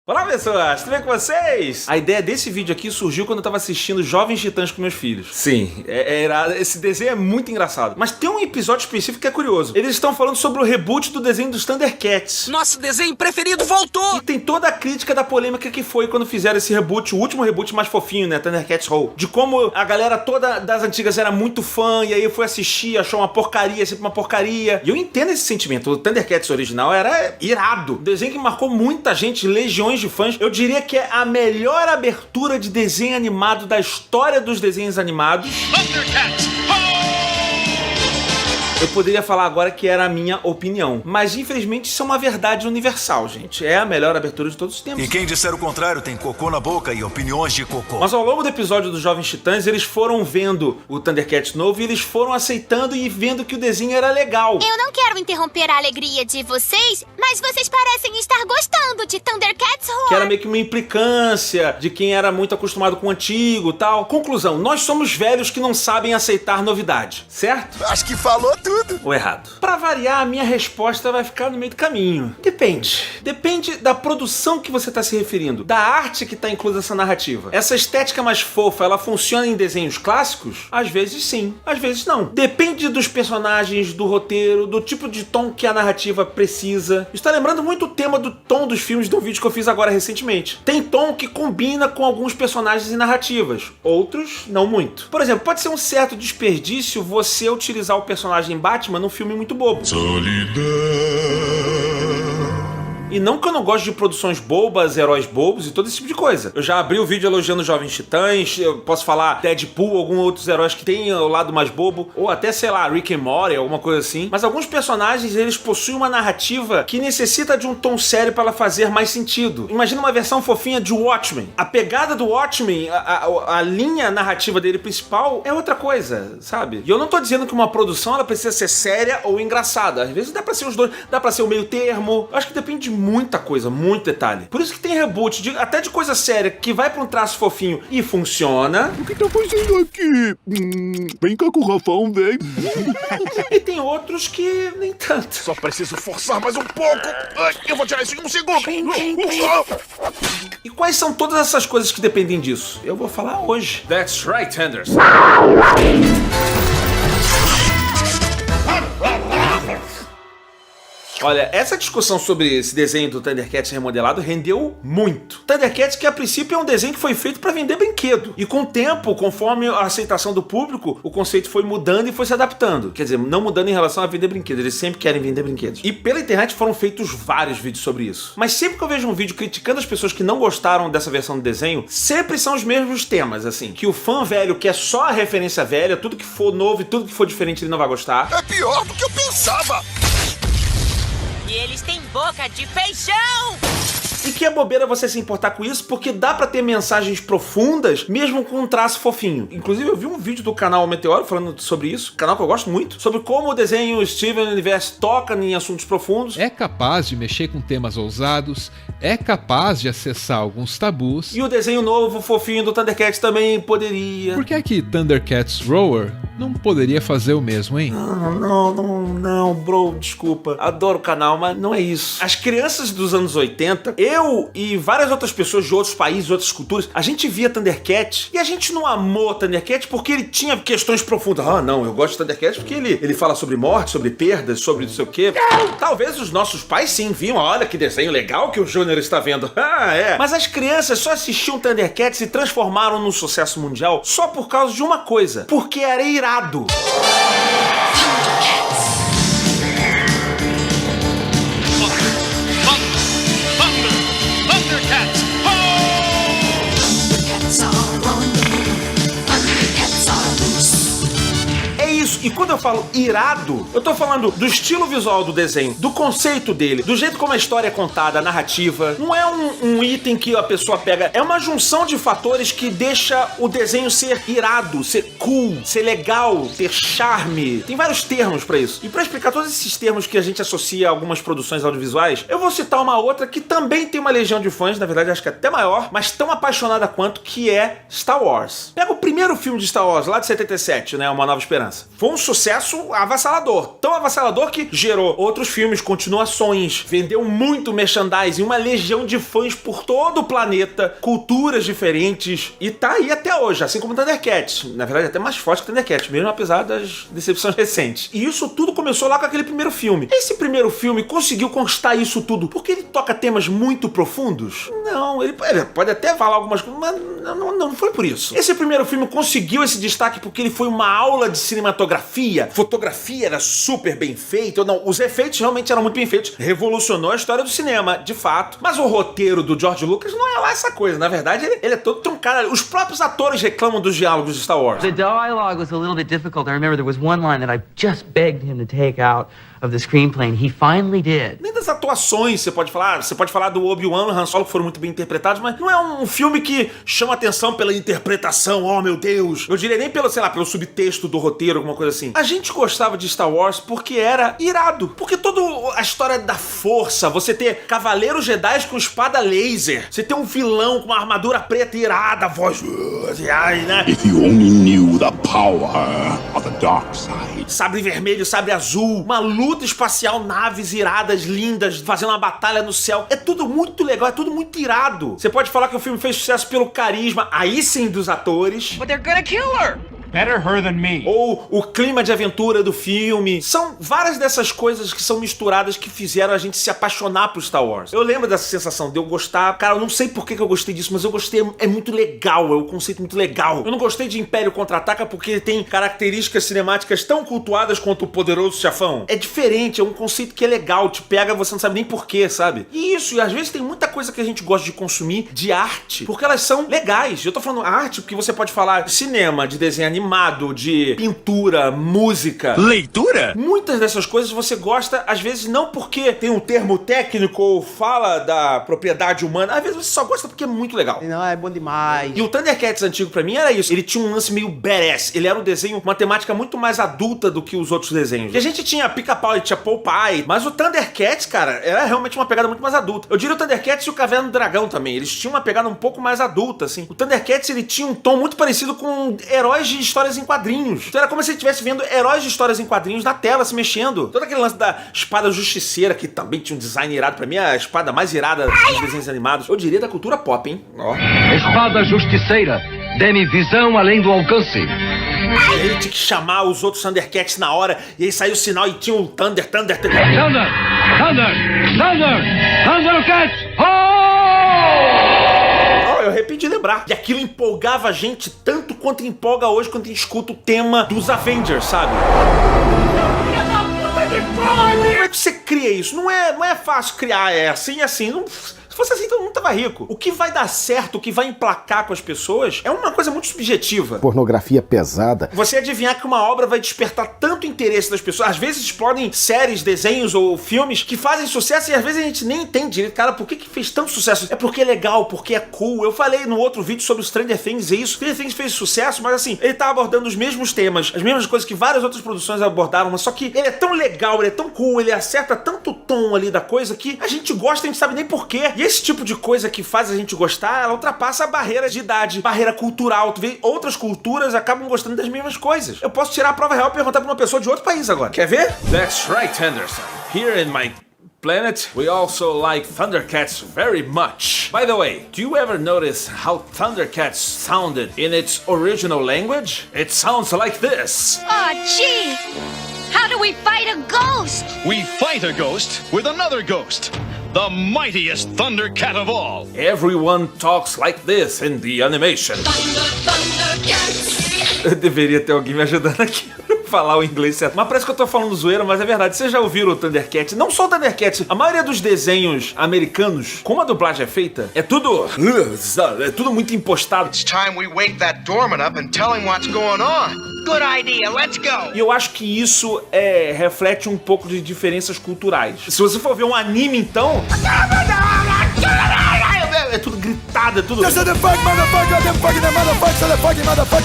Olá pessoas, tudo bem com vocês? A ideia desse vídeo aqui surgiu quando eu tava assistindo Jovens Titãs com meus filhos. Sim, esse desenho é muito engraçado. Mas tem um episódio específico que é curioso. Eles estão falando sobre o reboot do desenho dos Thundercats. Nosso desenho preferido voltou! E tem toda a crítica da polêmica que foi quando fizeram esse reboot, o último reboot mais fofinho, né? Thundercats Roll. De como a galera toda das antigas era muito fã, e aí foi assistir, achou uma porcaria, sempre uma porcaria. E eu entendo esse sentimento. O Thundercats original era irado. Um desenho que marcou muita gente, legiões de fãs. Eu diria que é a melhor abertura de desenho animado da história dos desenhos animados. Thundercats! Eu poderia falar agora que era a minha opinião, mas infelizmente isso é uma verdade universal, gente. É a melhor abertura de todos os tempos. E quem disser o contrário tem cocô na boca e opiniões de cocô. Mas ao longo do episódio dos Jovens Titãs, eles foram vendo o Thundercats novo e eles foram aceitando e vendo que o desenho era legal. Eu não quero interromper a alegria de vocês, mas vocês parecem estar gostando de Thundercats Roar. Que era meio que uma implicância de quem era muito acostumado com o antigo e tal. Conclusão, nós somos velhos que não sabem aceitar novidade, certo? Acho que falou tudo. Ou errado? Pra variar, a minha resposta vai ficar no meio do caminho. Depende. Depende da produção que você tá se referindo, da arte que tá inclusa essa narrativa. Essa estética mais fofa, ela funciona em desenhos clássicos? Às vezes sim, às vezes não. Depende dos personagens, do roteiro, do tipo de tom que a narrativa precisa. Está lembrando muito o tema do tom dos filmes do vídeo que eu fiz agora recentemente. Tem tom que combina com alguns personagens e narrativas, outros não muito. Por exemplo, pode ser um certo desperdício você utilizar o personagem Batman num filme muito bobo. Solidão. E não que eu não gosto de produções bobas, heróis bobos e todo esse tipo de coisa. Eu já abri o vídeo elogiando Jovens Titãs, eu posso falar Deadpool, alguns outros heróis que têm o lado mais bobo, ou até, sei lá, Rick and Morty, alguma coisa assim. Mas alguns personagens, eles possuem uma narrativa que necessita de um tom sério para ela fazer mais sentido. Imagina uma versão fofinha de Watchmen. A pegada do Watchmen, a linha narrativa dele principal é outra coisa, sabe? E eu não tô dizendo que uma produção ela precisa ser séria ou engraçada. Às vezes dá pra ser os dois, dá pra ser o meio termo. Eu acho que depende de muita coisa, muito detalhe. Por isso que tem reboot, até de coisa séria, que vai pra um traço fofinho e funciona. O que tá fazendo aqui? Vem cá com o Rafão, vem. E tem outros que nem tanto. Só preciso forçar mais um pouco. Ai, eu vou tirar isso em um segundo. E quais são todas essas coisas que dependem disso? Eu vou falar hoje. That's right, Henderson. Olha, essa discussão sobre esse desenho do Thundercats remodelado rendeu muito. Thundercats que a princípio é um desenho que foi feito para vender brinquedo. E com o tempo, conforme a aceitação do público, o conceito foi mudando e foi se adaptando. Quer dizer, não mudando em relação a vender brinquedos, eles sempre querem vender brinquedos. E pela internet foram feitos vários vídeos sobre isso. Mas sempre que eu vejo um vídeo criticando as pessoas que não gostaram dessa versão do desenho, sempre são os mesmos temas, assim. Que o fã velho quer só a referência velha, tudo que for novo e tudo que for diferente ele não vai gostar. É pior do que eu pensava. E eles têm boca de feijão! E que é bobeira você se importar com isso, porque dá pra ter mensagens profundas, mesmo com um traço fofinho. Inclusive, eu vi um vídeo do canal Meteoro falando sobre isso, canal que eu gosto muito, sobre como o desenho Steven Universe toca em assuntos profundos. É capaz de mexer com temas ousados, é capaz de acessar alguns tabus. E o desenho novo, fofinho do Thundercats também poderia. Por que é que Thundercats Roar não poderia fazer o mesmo, hein? Não, bro, desculpa. Adoro o canal, mas não é isso. As crianças dos anos 80, eu e várias outras pessoas de outros países, outras culturas, a gente via Thundercats e a gente não amou Thundercats porque ele tinha questões profundas. Ah, não, eu gosto de Thundercats porque ele fala sobre morte, sobre perdas, sobre não sei o quê. Talvez os nossos pais sim viam, olha que desenho legal que o Júnior está vendo. Ah, é. Mas as crianças só assistiam Thundercats e transformaram num sucesso mundial só por causa de uma coisa, porque era irado. E quando eu falo irado, eu tô falando do estilo visual do desenho, do conceito dele, do jeito como a história é contada, a narrativa. Não é um item que a pessoa pega, é uma junção de fatores que deixa o desenho ser irado, ser cool, ser legal, ter charme. Tem vários termos pra isso. E pra explicar todos esses termos que a gente associa a algumas produções audiovisuais, eu vou citar uma outra que também tem uma legião de fãs, na verdade acho que até maior, mas tão apaixonada quanto, que é Star Wars. Pega o primeiro filme de Star Wars, lá de 77, né, Uma Nova Esperança. Foi com um sucesso avassalador. Tão avassalador que gerou outros filmes, continuações, vendeu muito merchandising, uma legião de fãs por todo o planeta, culturas diferentes, e tá aí até hoje, assim como Thundercats. Na verdade, até mais forte que Thundercats, mesmo apesar das decepções recentes. E isso tudo começou lá com aquele primeiro filme. Esse primeiro filme conseguiu conquistar isso tudo porque ele toca temas muito profundos? Não, ele pode até falar algumas coisas, mas não foi por isso. Esse primeiro filme conseguiu esse destaque porque ele foi uma aula de cinematografia. Fotografia era super bem feita. Não, os efeitos realmente eram muito bem feitos. Revolucionou a história do cinema, de fato. Mas o roteiro do George Lucas não é lá essa coisa. Na verdade, ele é todo truncado. Os próprios atores reclamam dos diálogos de Star Wars. The dialogue was a little bit difficult. I remember there was one line that I just begged him to take out of the screenplay, and he finally did. Nem das atuações você pode falar do Obi-Wan e Han Solo, que foram muito bem interpretados, mas não é um filme que chama atenção pela interpretação, oh meu Deus. Eu diria nem pelo, sei lá, pelo subtexto do roteiro, alguma coisa assim. A gente gostava de Star Wars porque era irado. Porque toda a história da força, você ter cavaleiros Jedi com espada laser, você ter um vilão com uma armadura preta irada, voz... né? If you only knew the power of the dark side. Sabre vermelho, sabre azul, uma luta espacial, naves iradas, lindas, fazendo uma batalha no céu. É tudo muito legal, é tudo muito irado. Você pode falar que o filme fez sucesso pelo carisma, aí sim, dos atores. But they're gonna kill her! Better her than me. Ou o clima de aventura do filme. São várias dessas coisas que são misturadas que fizeram a gente se apaixonar por Star Wars. Eu lembro dessa sensação de eu gostar. Cara, eu não sei por que eu gostei disso, mas eu gostei. É muito legal, é um conceito muito legal. Eu não gostei de Império Contra-Ataca porque ele tem características cinemáticas tão cultuadas quanto o Poderoso Chefão. É diferente, é um conceito que é legal, te pega, você não sabe nem porquê, sabe? E isso, e às vezes tem muita coisa que a gente gosta de consumir de arte, porque elas são legais. Eu tô falando arte porque você pode falar de cinema, de desenho animado, de pintura, música. Leitura? Muitas dessas coisas você gosta, às vezes não porque tem um termo técnico ou fala da propriedade humana, às vezes você só gosta porque é muito legal. Não, é bom demais. E o Thundercats antigo pra mim era isso. Ele tinha um lance meio badass. Ele era um desenho, uma temática muito mais adulta do que os outros desenhos. E a gente tinha Pica-Pau e tinha Paw Pie, mas o Thundercats, cara, era realmente uma pegada muito mais adulta. Eu diria o Thundercats e o Caverna do Dragão também. Eles tinham uma pegada um pouco mais adulta, assim. O Thundercats, ele tinha um tom muito parecido com heróis de histórias em quadrinhos. Então era como se ele estivesse vendo heróis de histórias em quadrinhos na tela, se mexendo. Todo aquele lance da espada justiceira, que também tinha um design irado. Pra mim, a espada mais irada dos desenhos animados. Eu diria da cultura pop, hein? Ó. Espada justiceira. Dê-me visão além do alcance. E aí ele tinha que chamar os outros Thundercats na hora. E aí saiu o sinal e tinha o Thundercats! Eu arrependi de lembrar. E aquilo empolgava a gente tanto quanto empolga hoje quando a gente escuta o tema dos Avengers, sabe? Como é que você cria isso? Não é fácil criar, é assim. Não... Se fosse assim, todo mundo tava rico. O que vai dar certo, o que vai emplacar com as pessoas, é uma coisa muito subjetiva. Pornografia pesada. Você adivinhar que uma obra vai despertar tanto interesse das pessoas. Às vezes explodem séries, desenhos ou filmes que fazem sucesso e às vezes a gente nem entende direito. Cara, por que fez tanto sucesso? É porque é legal, porque é cool. Eu falei no outro vídeo sobre o Stranger Things e isso. Stranger Things fez sucesso, mas assim, ele tá abordando os mesmos temas, as mesmas coisas que várias outras produções abordaram, mas só que ele é tão legal, ele é tão cool, ele acerta tanto o tom ali da coisa que a gente gosta e a gente sabe nem porquê. E esse tipo de coisa que faz a gente gostar, ela ultrapassa a barreira de idade, barreira cultural. Tu vê, outras culturas acabam gostando das mesmas coisas. Eu posso tirar a prova real e perguntar pra uma pessoa de outro país agora. Quer ver? That's right, Henderson. Here in my planet, we also like Thundercats very much. By the way, do you ever notice how Thundercats sounded in its original language? It sounds like this. Oh, gee! How do we fight a ghost? We fight a ghost with another ghost. The mightiest Thundercat of all. Everyone talks like this in the animation. Eu deveria ter alguém me ajudando aqui a falar o inglês certo. Mas parece que eu tô falando zoeira, mas é verdade. Vocês já ouviram o Thundercat? Não só o Thundercat, a maioria dos desenhos americanos, como a dublagem é feita, é tudo muito impostado. It's time we wake that dormant up and tell him what's going on. Good idea, let's go. E eu acho que isso reflete um pouco de diferenças culturais. Se você for ver um anime, então... é tudo gritado, é tudo...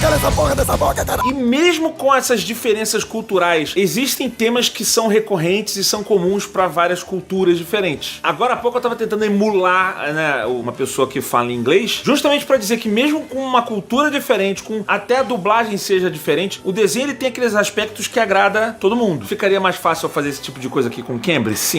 Cala essa porra dessa boca, cara. E mesmo com essas diferenças culturais, existem temas que são recorrentes e são comuns para várias culturas diferentes. Agora há pouco eu tava tentando emular, né, uma pessoa que fala inglês, justamente para dizer que mesmo com uma cultura diferente, com até a dublagem seja diferente, o desenho ele tem aqueles aspectos que agrada todo mundo. Ficaria mais fácil eu fazer esse tipo de coisa aqui com Cambridge? Sim.